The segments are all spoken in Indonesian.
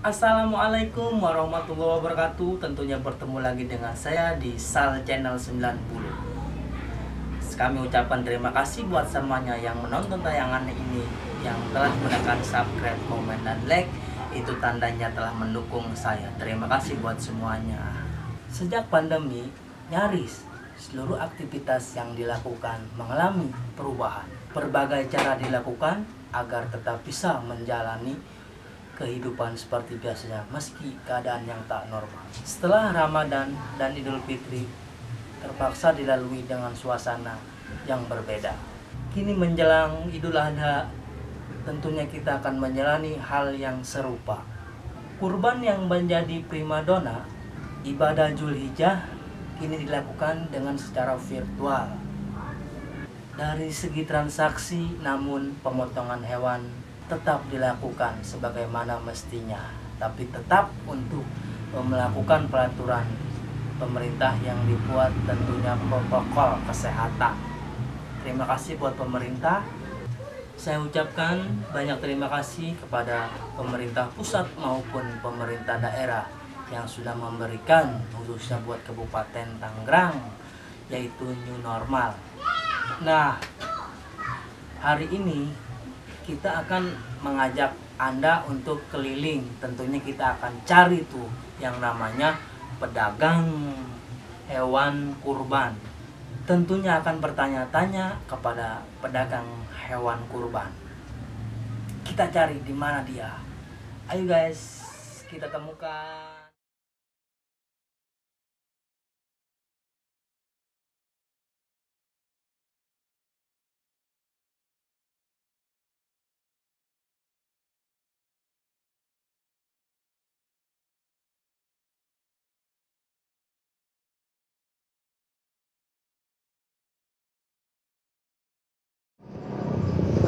Assalamualaikum warahmatullahi wabarakatuh. Tentunya bertemu lagi dengan saya di Sal Channel 90. Kami ucapkan terima kasih buat semuanya yang menonton tayangan ini, yang telah menekan subscribe, komen, dan like. Itu tandanya telah mendukung saya. Terima kasih buat semuanya. Sejak pandemi, nyaris seluruh aktivitas yang dilakukan mengalami perubahan. Berbagai cara dilakukan agar tetap bisa menjalani kehidupan seperti biasanya meski keadaan yang tak normal. Setelah Ramadan dan Idul Fitri terpaksa dilalui dengan suasana yang berbeda. Kini menjelang Idul Adha, tentunya kita akan menjalani hal yang serupa. Kurban yang menjadi primadona ibadah Zulhijjah kini dilakukan dengan secara virtual. Dari segi transaksi, namun pemotongan hewan tetap dilakukan sebagaimana mestinya, tapi tetap untuk melakukan peraturan pemerintah yang dibuat, tentunya protokol kesehatan. Terima kasih buat pemerintah. Saya ucapkan banyak terima kasih kepada pemerintah pusat maupun pemerintah daerah yang sudah memberikan, khususnya buat Kabupaten Tangerang, yaitu new normal. Nah, hari ini kita akan mengajak Anda untuk keliling. Tentunya kita akan cari tuh yang namanya pedagang hewan kurban. Tentunya akan bertanya-tanya kepada pedagang hewan kurban. Kita cari di mana dia. Ayo guys, kita temukan.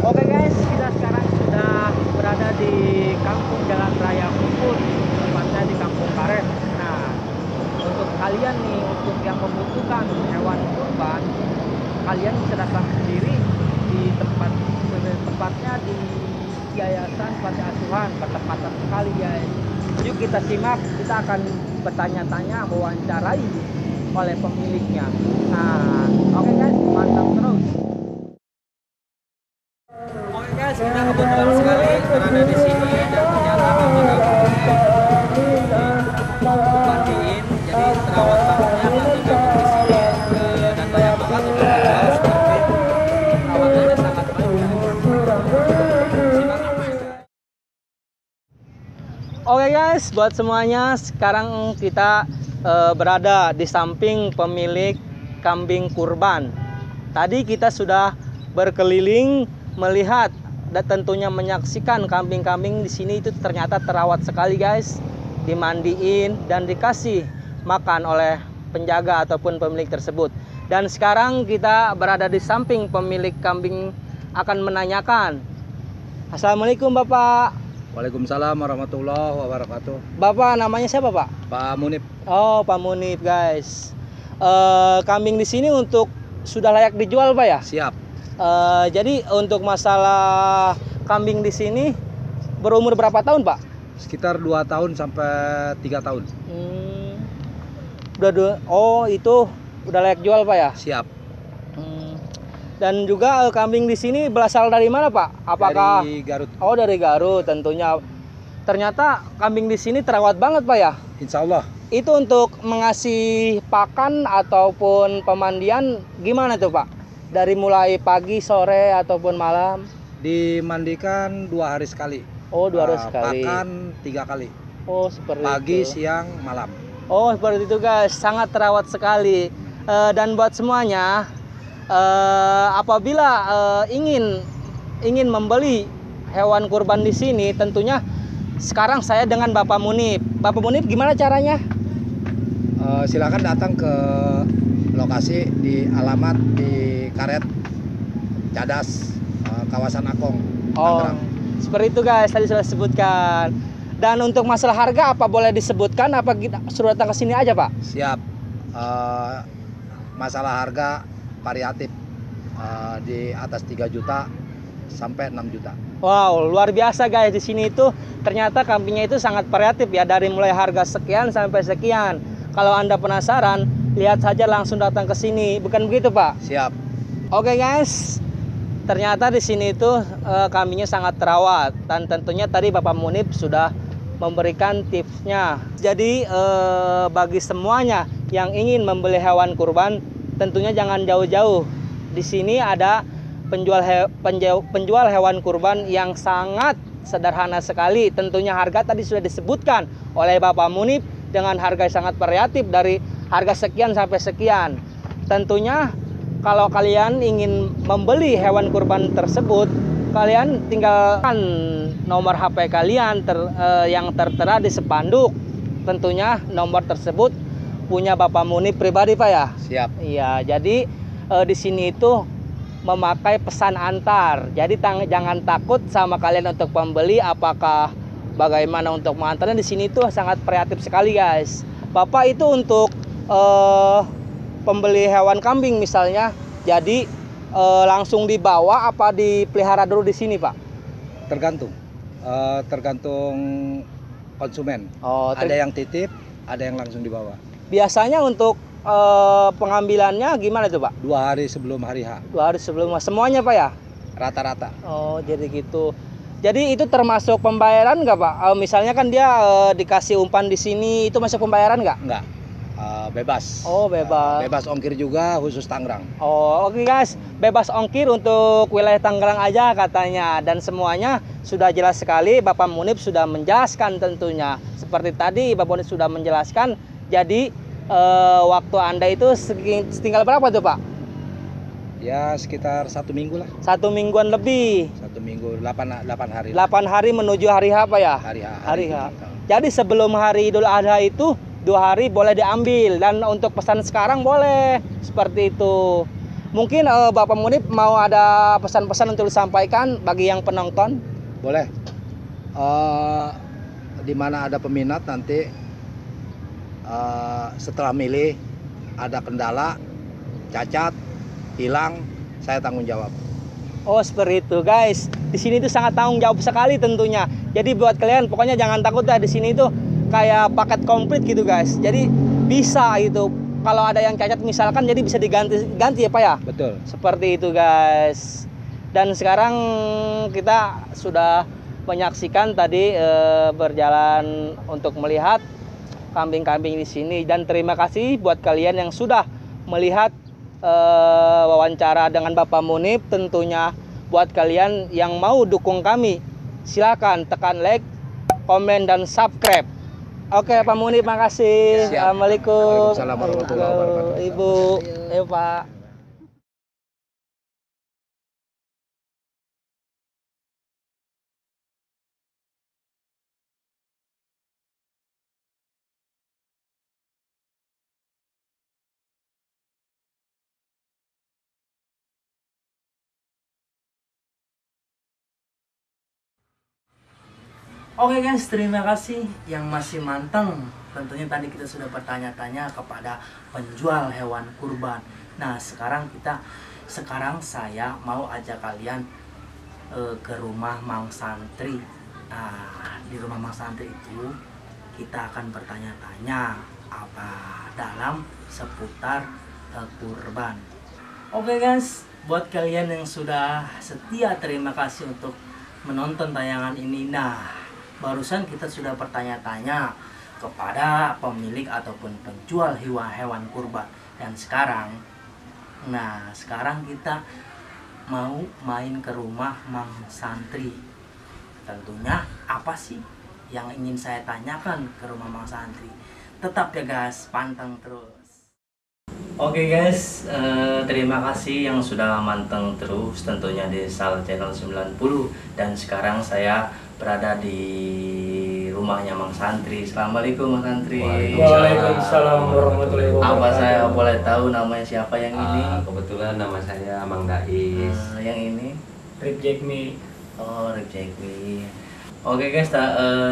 Oke guys, kita sekarang sudah berada di Kampung Jalan Raya Kuput, tepatnya di Kampung Karet. Nah, untuk kalian nih, untuk yang membutuhkan hewan kurban, kalian bisa datang sendiri di tempatnya di Yayasan Panti Asuhan. Bertepatan sekali guys. Yuk kita simak, kita akan bertanya-tanya, mewawancarai oleh pemiliknya. Nah, oke guys, mantap terus. Oke guys, kita kebetulan sekali berada di sini dan ternyata memang dimandiin, jadi terawat bangetnya tentunya kondisinya dan banyak banget untuk harus covid. Perawatannya sangat baik. Simak guys. Oke guys, buat semuanya, sekarang kita berada di samping pemilik kambing kurban. Tadi kita sudah berkeliling melihat dan tentunya menyaksikan kambing-kambing di sini itu ternyata terawat sekali guys, dimandiin dan dikasih makan oleh penjaga ataupun pemilik tersebut. Dan sekarang kita berada di samping pemilik kambing akan menanyakan. Assalamualaikum Bapak. Waalaikumsalam warahmatullahi wabarakatuh. Bapak namanya siapa Pak? Pak Munib. Oh Pak Munib guys. Kambing di sini untuk sudah layak dijual Pak ya? Siap. Jadi untuk masalah kambing di sini berumur berapa tahun Pak? Sekitar 2 tahun sampai 3 tahun. Oh itu udah layak jual Pak ya? Siap. Dan juga kambing di sini berasal dari mana Pak? Apakah dari Garut? Oh dari Garut tentunya. Ternyata kambing di sini terawat banget Pak ya? Insya Allah. Itu untuk mengasih pakan ataupun pemandian gimana tuh Pak? Dari mulai pagi, sore, ataupun malam? Dimandikan 2 hari sekali. Oh 2 hari sekali. Pakan 3 kali. Oh seperti Pagi, itu. siang, malam. Oh seperti itu guys, sangat terawat sekali. Dan buat semuanya, apabila ingin membeli hewan kurban di sini, tentunya sekarang saya dengan Bapak Munib. Bapak Munib gimana caranya? Silakan datang ke lokasi di alamat di Karet Cadas, kawasan Akong, Tangerang. Seperti itu guys, tadi sudah disebutkan. Dan untuk masalah harga apa boleh disebutkan? Apa kita suruh datang ke sini aja Pak? Siap. Masalah harga variatif, di atas 3 juta sampai 6 juta. Wow, luar biasa guys. Di sini itu ternyata kambingnya itu sangat variatif ya, dari mulai harga sekian sampai sekian. Kalau Anda penasaran, lihat saja langsung datang ke sini. Bukan begitu, Pak? Siap. Oke guys. Ternyata di sini itu kambingnya sangat terawat, dan tentunya tadi Bapak Munib sudah memberikan tipsnya. Jadi bagi semuanya yang ingin membeli hewan kurban, tentunya jangan jauh-jauh. Di sini ada penjual hewan kurban yang sangat sederhana sekali. Tentunya harga tadi sudah disebutkan oleh Bapak Munib dengan harga sangat variatif dari harga sekian sampai sekian. Tentunya kalau kalian ingin membeli hewan kurban tersebut, kalian tinggalkan nomor HP kalian yang tertera di spanduk. Tentunya nomor tersebut punya Bapak Munib pribadi, Pak ya? Siap. Iya, jadi di sini itu memakai pesan antar. Jadi jangan takut sama kalian untuk membeli, apakah bagaimana untuk mengantarnya. Di sini tuh sangat kreatif sekali guys. Bapak itu untuk pembeli hewan kambing misalnya, jadi langsung dibawa apa dipelihara dulu di sini, Pak? Tergantung. Tergantung konsumen. Oh, ada yang titip, ada yang langsung dibawa. Biasanya untuk pengambilannya gimana tuh, Pak? 2 hari sebelum hari H. 2 hari sebelum semuanya, Pak ya? Rata-rata. Oh, jadi gitu. Jadi itu termasuk pembayaran nggak, Pak? Misalnya kan dia dikasih umpan di sini, itu masuk pembayaran nggak? Enggak. Bebas. Oh, bebas. Bebas ongkir juga khusus Tangerang. Oh, oke guys. Bebas ongkir untuk wilayah Tangerang aja katanya. Dan semuanya sudah jelas sekali. Bapak Munib sudah menjelaskan tentunya. Seperti tadi Bapak Munib sudah menjelaskan. Jadi waktu Anda itu tinggal berapa tuh, Pak? Ya sekitar 1 minggu lah. 1 mingguan lebih. 1 minggu 8 hari. 8 hari menuju hari H, Pak ya? Hari H. Hari H. Jadi sebelum hari Idul Adha itu 2 hari boleh diambil, dan untuk pesan sekarang boleh. Seperti itu. Mungkin Bapak Munib mau ada pesan-pesan untuk disampaikan bagi yang penonton? Boleh. Di mana ada peminat nanti setelah milih ada kendala, cacat, hilang, saya tanggung jawab. Oh, seperti itu guys. Di sini tuh sangat tanggung jawab sekali tentunya. Jadi buat kalian pokoknya jangan takut dah, di sini tuh kayak paket komplit gitu guys. Jadi bisa itu kalau ada yang cacat misalkan, jadi bisa diganti ya, Pak ya? Betul. Seperti itu guys. Dan sekarang kita sudah menyaksikan tadi berjalan untuk melihat kambing-kambing di sini, dan terima kasih buat kalian yang sudah melihat wawancara dengan Bapak Munib. Tentunya buat kalian yang mau dukung kami, silakan tekan like, komen, dan subscribe. Oke, Pak Munib, makasih. Assalamualaikum. Waalaikumsalam warahmatullahi wabarakatuh. Ibu, ayo Pak. Oke guys, terima kasih yang masih manteng. Tentunya tadi kita sudah bertanya-tanya kepada penjual hewan kurban. Nah, sekarang saya mau ajak kalian ke rumah Mang Santri. Nah, di rumah Mang Santri itu kita akan bertanya-tanya apa dalam seputar kurban. Oke guys, buat kalian yang sudah setia, terima kasih untuk menonton tayangan ini. Nah, barusan kita sudah bertanya-tanya kepada pemilik ataupun penjual hewan kurban. Dan sekarang kita mau main ke rumah Mang Santri. Tentunya apa sih yang ingin saya tanyakan ke rumah Mang Santri? Tetap ya guys, pantang terus. Oke guys, terima kasih yang sudah manteng terus tentunya di Sal Channel 90. Dan sekarang saya berada di rumahnya Mang Santri. Assalamualaikum Mang Santri. Waalaikumsalam warahmatullahi wabarakatuh. Apa saya boleh tahu namanya siapa yang ini? Kebetulan nama saya Mang Dais. Yang ini? Rip Jekmi. Oh, Rip Jekmi. Oke guys,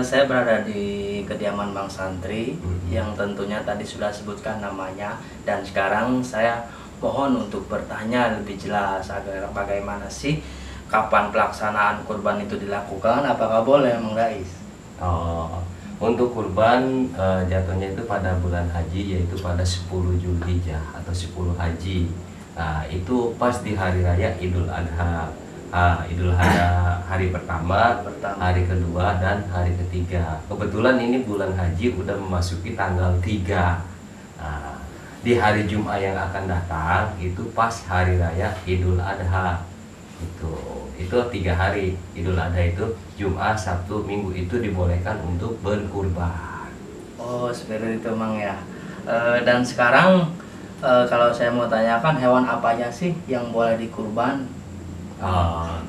saya berada di kediaman Mang Santri yang tentunya tadi sudah sebutkan namanya. Dan sekarang saya mohon untuk bertanya lebih jelas agar bagaimana sih kapan pelaksanaan kurban itu dilakukan? Apakah boleh, Mang Dais? Oh, untuk kurban jatuhnya itu pada bulan haji, yaitu pada 10 Zulhijjah atau 10 haji. Nah, itu pas di hari raya Idul Adha. Idul Adha hari pertama, hari kedua, dan hari ketiga. Kebetulan ini bulan haji udah memasuki tanggal 3. Nah, di hari Jumat yang akan datang itu pas hari raya Idul Adha. Itu 3 hari. Idul Adha itu Jumat, Sabtu, Minggu itu dibolehkan untuk berkurban. Oh, seperti itu, Mang ya. Dan sekarang kalau saya mau tanyakan, hewan apa aja sih yang boleh dikurban?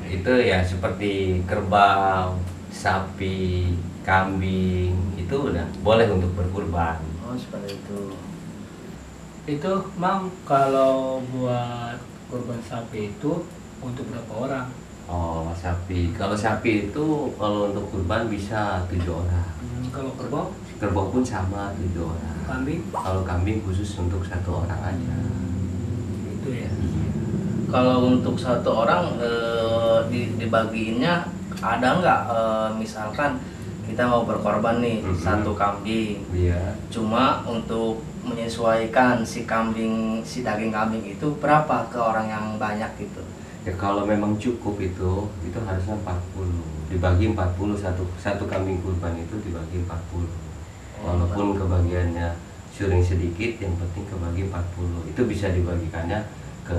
Itu ya seperti kerbau, sapi, kambing, itu udah boleh untuk berkurban. Oh, seperti itu. Itu Mang, kalau buat kurban sapi itu untuk berapa orang? Oh, sapi. Kalau sapi itu kalau untuk kurban bisa 7 orang. Kalau kerbau, Kerbau pun sama 7 orang. kambing, Kalau kambing khusus untuk 1 orang aja. itu ya. Kalau untuk 1 orang dibagiinnya ada nggak? Misalkan kita mau berkorban nih, 1 kambing. Iya. Cuma untuk menyesuaikan si daging kambing itu berapa ke orang yang banyak gitu. Ya kalau memang cukup itu harusnya 40. Dibagi 40, satu kambing kurban itu dibagi 40. Walaupun kebagiannya sering sedikit, yang penting kebagi 40. Itu bisa dibagikannya ke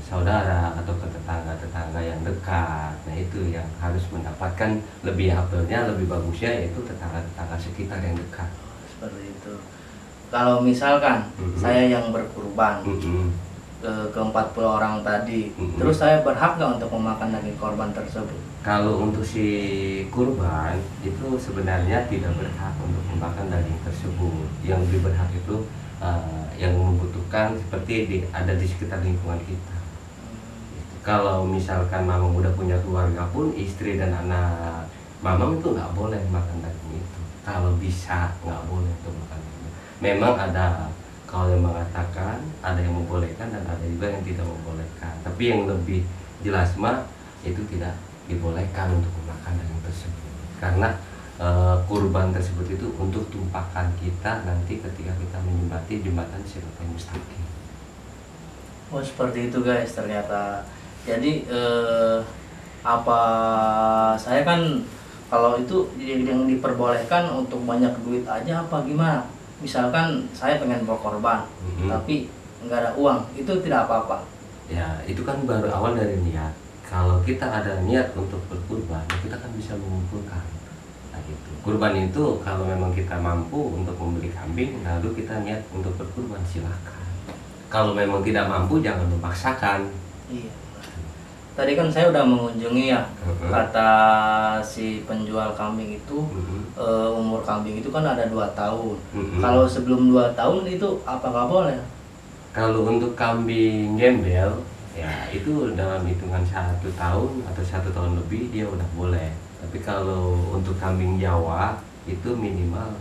saudara atau ke tetangga-tetangga yang dekat. Nah, itu yang harus mendapatkan lebih apelnya, lebih bagusnya, yaitu tetangga-tetangga sekitar yang dekat. Seperti itu. Kalau misalkan saya yang berkurban ke 40 orang tadi, terus saya berhak nggak untuk memakan daging korban tersebut? Kalau untuk si kurban itu sebenarnya tidak berhak untuk memakan daging tersebut. Yang lebih berhak itu yang membutuhkan, seperti ada di sekitar lingkungan kita. Kalau misalkan mamang udah punya keluarga pun, istri dan anak mamang itu nggak boleh makan daging itu. Kalau bisa nggak boleh untuk makan daging. Memang ada kalau yang mengatakan, ada yang membolehkan dan ada juga yang tidak membolehkan. Tapi yang lebih jelas mah itu tidak dibolehkan untuk memakan daging tersebut. Karena kurban tersebut itu untuk tumpahan kita nanti ketika kita menyembati jembatan Siratal Mustaqim. Oh, seperti itu guys, ternyata. Jadi apa saya kan kalau itu yang diperbolehkan untuk banyak duit aja apa gimana? Misalkan saya pengen berkorban, tapi nggak ada uang, itu tidak apa-apa. Ya, itu kan baru awal dari niat. Kalau kita ada niat untuk berkurban, kita kan bisa mengumpulkan. Nah, gitu. Kurban itu kalau memang kita mampu untuk membeli kambing, lalu kita niat untuk berkurban, silakan. Kalau memang tidak mampu, jangan memaksakan. Iya. Tadi kan saya udah mengunjungi ya, kata si penjual kambing itu umur kambing itu kan ada 2 tahun. Kalau sebelum 2 tahun itu apakah boleh? Kalau untuk kambing gembel, ya itu dalam hitungan 1 tahun atau 1 tahun lebih dia udah boleh. Tapi kalau untuk kambing Jawa itu minimal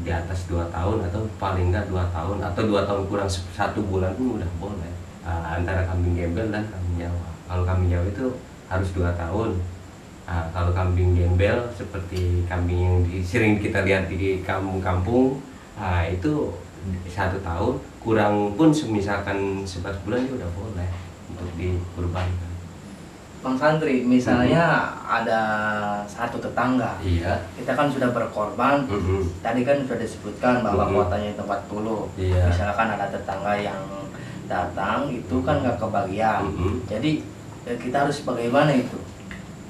di atas 2 tahun atau paling enggak 2 tahun atau 2 tahun kurang 1 bulan pun udah boleh. Antara kambing gembel dan kambing Jawa. Kalau kambing Jawa itu harus 2 tahun. Kalau kambing gembel seperti kambing yang sering kita lihat di kampung-kampung, itu 1 tahun kurang pun misalkan 11 bulan itu udah boleh untuk dikurbankan. Bang Santri, misalnya ada satu tetangga, Iya. kita kan sudah berkorban, tadi kan sudah disebutkan bahwa kuotanya itu 40. Iya. Misalkan ada tetangga yang datang itu kan nggak kebagian. Jadi kita harus bagaimana itu?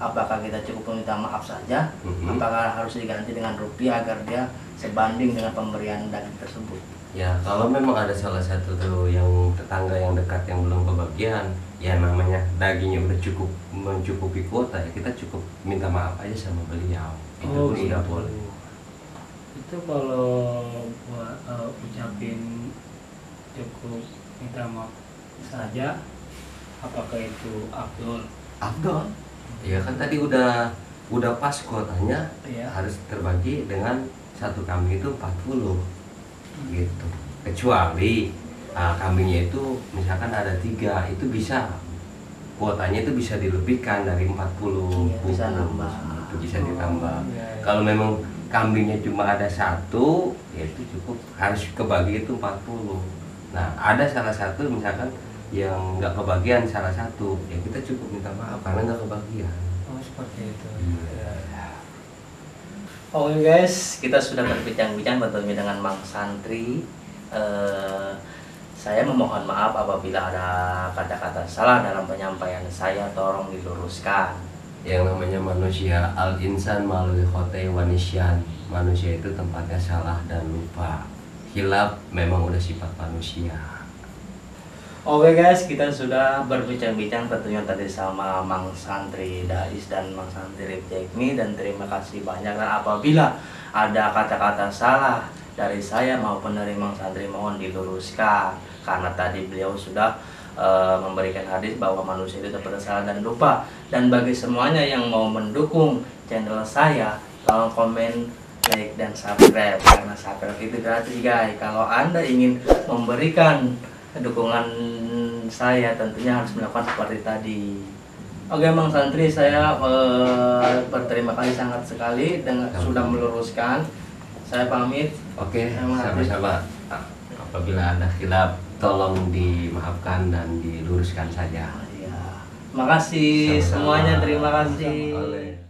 Apakah kita cukup meminta maaf saja? Apakah harus diganti dengan rupiah agar dia sebanding dengan pemberian daging tersebut? Ya, kalau memang ada salah satu tuh yang tetangga yang dekat yang belum kebagian, ya namanya dagingnya udah cukup mencukupi kuota, ya kita cukup minta maaf aja sama beliau. Itu pun udah boleh. Itu kalau buat ucapin cukup minta maaf saja, apakah itu Abdul? Abdul. Ya kan tadi udah pas kuotanya, Iya. harus terbagi dengan 1 kambing itu 40 gitu. Kecuali kambingnya itu misalkan ada 3, itu bisa kuotanya itu bisa dilebihkan dari 40 Iya, bisa bungkus. nambah. Itu bisa ditambah. Iya, iya. Kalau memang kambingnya cuma ada satu, ya itu cukup, harus kebagi itu 40. Nah, ada salah satu misalkan yang nggak kebagian salah satu, ya kita cukup minta maaf karena nggak kebagian. Oh, seperti itu. Iya. Ya. Oke guys, kita sudah berbincang-bincang bertemu dengan Mang Santri. Saya memohon maaf apabila ada kata-kata salah dalam penyampaian saya, tolong diluruskan. Yang namanya manusia, al-insan melalui khotai wanisyan, manusia itu tempatnya salah dan lupa. Hilaf memang udah sifat manusia. Oke guys, kita sudah berbincang-bincang tentunya tadi sama Mang Santri Dais dan Mang Santri Ripjekmi, dan terima kasih banyak. Dan apabila ada kata-kata salah dari saya maupun dari Mang Santri, mohon diluruskan, karena tadi beliau sudah memberikan hadis bahwa manusia itu dapat salah dan lupa. Dan bagi semuanya yang mau mendukung channel saya, tolong komen, like, dan subscribe, karena subscribe itu gratis guys. Kalau Anda ingin memberikan dukungan saya, tentunya harus melakukan seperti tadi. Oke Mang Santri, saya berterima kasih sangat sekali dengan sudah meluruskan. Saya pamit. Oke, Terima kasih. sama-sama. Apabila ada khilaf, tolong dimaafkan dan diluruskan saja. Iya. Makasih Sama-sama. semuanya, terima kasih. Oleh.